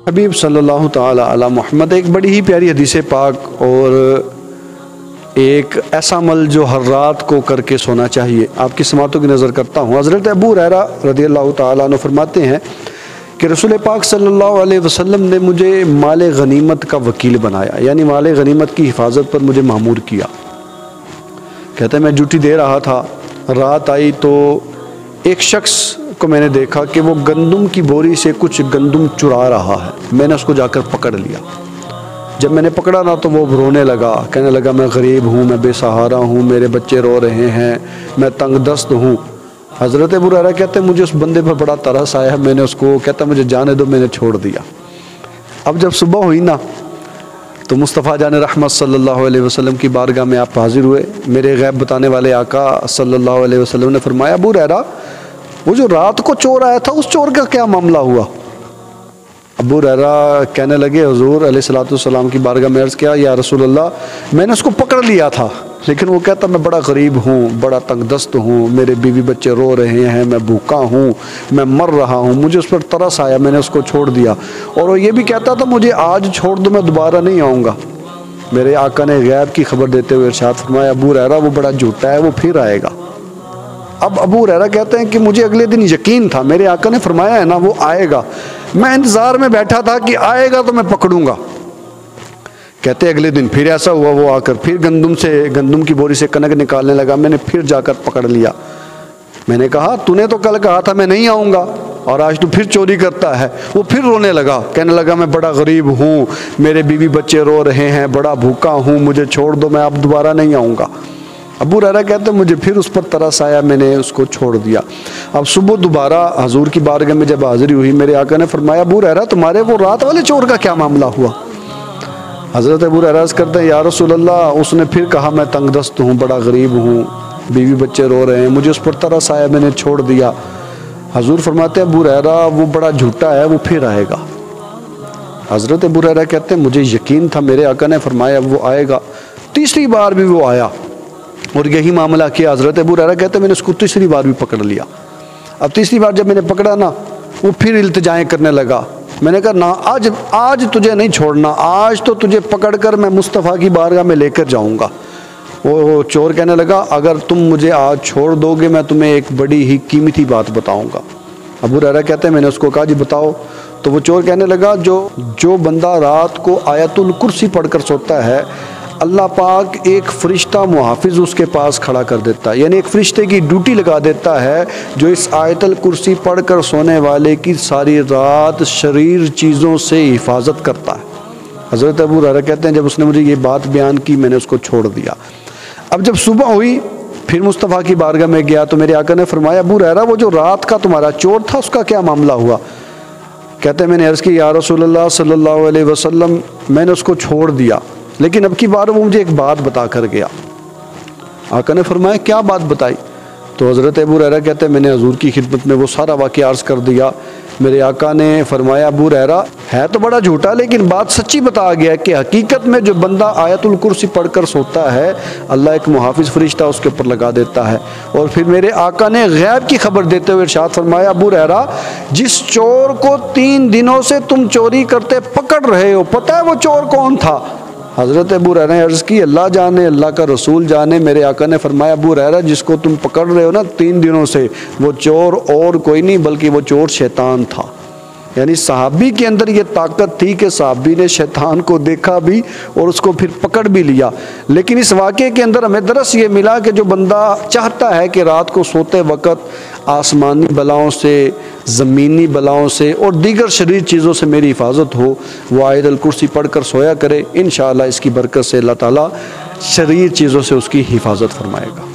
हबीब सल्लल्लाहु ताला अला मोहम्मद एक बड़ी ही प्यारी हदीस पाक और एक ऐसा अमल जो हर रात को करके सोना चाहिए, आपकी समातों की नज़र करता हूँ। हज़रत अबू हुरैरा रज़ियल्लाहु ताला अन्हु फरमाते हैं कि रसूल पाक सल्लल्लाहु अलैहि वसल्लम ने मुझे माले गनीमत का वकील बनाया, यानी माले गनीमत की हिफाजत पर मुझे मामूर किया। कहते हैं मैं ड्यूटी दे रहा था, रात आई तो एक शख्स को मैंने देखा कि वो गंदम की बोरी से कुछ गंदम चुरा रहा है। मैंने उसको जाकर पकड़ लिया। जब मैंने पकड़ा ना तो वो रोने लगा, कहने लगा मैं गरीब हूँ, मैं बेसहारा हूँ, मेरे बच्चे रो रहे हैं, मैं तंग दस्त हूँ। हज़रत अबू हुरैरा कहते हैं मुझे उस बंदे पर बड़ा तरस आया, मैंने उसको कहता मुझे जाने दो, मैंने छोड़ दिया। अब जब सुबह हुई ना तो मुस्तफ़ा जान रहमत सल्लल्लाहु अलैहि वसल्लम की बारगाह में आप हाजिर हुए। मेरे गैब बताने वाले आका सल्लल्लाहु अलैहि वसल्लम ने फरमाया अबू हुरैरा वो जो रात को चोर आया था उस चोर का क्या मामला हुआ? अबू हुरैरा कहने लगे हुज़ूर अलैहिस्सलाम की बारगाह में अर्ज़ किया या रसूल अल्लाह मैंने उसको पकड़ लिया था, लेकिन वो कहता मैं बड़ा गरीब हूँ, बड़ा तंगदस्त हूँ, मेरे बीवी बच्चे रो रहे हैं, मैं भूखा हूँ, मैं मर रहा हूँ, मुझे उस पर तरस आया, मैंने उसको छोड़ दिया। और वो ये भी कहता था मुझे आज छोड़ दो, मैं दोबारा नहीं आऊँगा। मेरे आका ने गैब की खबर देते हुए इरशाद फरमाया अबू हुरैरा वो बड़ा झूठा है, वो फिर आएगा। अब अबू हुरैरा कहते हैं कि मुझे अगले दिन यकीन था, मेरे आका ने फरमाया है ना वो आएगा, मैं इंतज़ार में बैठा था कि आएगा तो मैं पकड़ूंगा। कहते अगले दिन फिर ऐसा हुआ, वो आकर फिर गंदम की बोरी से कनक निकालने लगा। मैंने फिर जाकर पकड़ लिया। मैंने कहा तूने तो कल कहा था मैं नहीं आऊँगा और आज तू फिर चोरी करता है। वो फिर रोने लगा, कहने लगा मैं बड़ा गरीब हूँ, मेरे बीवी बच्चे रो रहे हैं, बड़ा भूखा हूँ, मुझे छोड़ दो, मैं अब दोबारा नहीं आऊँगा। अबू हुरैरा कहते मुझे फिर उस पर तरस आया, मैंने उसको छोड़ दिया। अब सुबह दोबारा हजूर की बारगाह में जब हाजिरी हुई, मेरे आका ने फरमाया अबू हुरैरा तुम्हारे वो रात वाले चोर का क्या मामला हुआ? हज़रत अबू हुरैरा करते हैं या रसूल अल्लाह उसने फिर कहा मैं तंगदस्त हूँ, बड़ा गरीब हूँ, बीवी बच्चे रो रहे हैं, मुझे उस पर तरस आया, मैंने छोड़ दिया। हजूर फरमाते हैं अबू हुरैरा वो बड़ा झूठा है, वो फिर आएगा। हज़रत अबू हुरैरा कहते हैं मुझे यकीन था, मेरे आका ने फरमाया वो आएगा। तीसरी बार भी वो आया और यही मामला किया। हज़रत अबू हुरैरा कहते हैं मैंने उसको तीसरी बार भी पकड़ लिया। अब तीसरी बार जब मैंने पकड़ा ना वो फिर इल्तिजाएं करने लगा। मैंने कहा ना आज तुझे नहीं छोड़ना, आज तो तुझे पकड़कर मैं मुस्तफ़ा की बारगाह में लेकर जाऊंगा। वो चोर कहने लगा अगर तुम मुझे आज छोड़ दोगे मैं तुम्हें एक बड़ी ही कीमती बात बताऊंगा। अबू हुरैरा कहते हैं मैंने उसको कहा जी बताओ। तो वो चोर कहने लगा जो बंदा रात को आयतुल कुर्सी पढ़कर सोता है अल्लाह पाक एक फ़रिश्ता मुहाफ़िज़ उसके पास खड़ा कर देता है, यानी एक फ़रिश्ते की ड्यूटी लगा देता है जो इस आयतुल कुर्सी पढ़कर सोने वाले की सारी रात शरीर चीज़ों से हिफाजत करता है। हज़रत अबू हुरैरा कहते हैं जब उसने मुझे ये बात बयान की मैंने उसको छोड़ दिया। अब जब सुबह हुई फिर मुस्तफ़ा की बारगाह में गया तो मेरे आका ने फरमाया अबू हुरैरा वो जो रात का तुम्हारा चोर था उसका क्या मामला हुआ? कहते हैं मैंने अर्ज़ की या रसूलल्लाह सल्लल्लाहु अलैहि वसल्लम मैंने उसको छोड़ दिया, लेकिन अब की बार वो मुझे एक बात बता कर गया। आका ने फरमाया क्या बात बताई? तो हज़रत अबू हुरैरा कहते हैं मैंने हजूर की खिदमत में वो सारा वाक़या अर्ज़ कर दिया। मेरे आका ने फरमाया अबू हुरैरा है तो बड़ा झूठा लेकिन बात सच्ची बता गया कि हकीकत में जो बंदा आयतुल कुर्सी पढ़कर सोता है अल्लाह एक मुहाफ़िज़ फ़रिश्ता उसके ऊपर लगा देता है। और फिर मेरे आका ने गैब की खबर देते हुए इरशाद फरमाया अबू हुरैरा जिस चोर को 3 दिनों से तुम चोरी करते पकड़ रहे हो पता है वो चोर कौन था? हज़रत अबू हुरैरा ने अर्ज़ की अल्लाह जाने, अल्लाह का रसूल जाने। मेरे आका ने फरमाया अबू हुरैरा जिसको तुम पकड़ रहे हो ना 3 दिनों से वो चोर और कोई नहीं बल्कि वो चोर शैतान था। यानी सहाबी के अंदर ये ताकत थी कि सहाबी ने शैतान को देखा भी और उसको फिर पकड़ भी लिया। लेकिन इस वाक़े के अंदर हमें दरस ये मिला कि जो बंदा चाहता है कि रात को सोते वक़्त आसमानी बलाओं से, ज़मीनी बलाओं से और दीगर शरीर चीज़ों से मेरी हिफाजत हो वो आयतुल कुर्सी पढ़कर सोया करे। इंशाअल्लाह इसकी बरकत से अल्लाह ताला शरीर चीज़ों से उसकी हिफाजत फरमाएगा।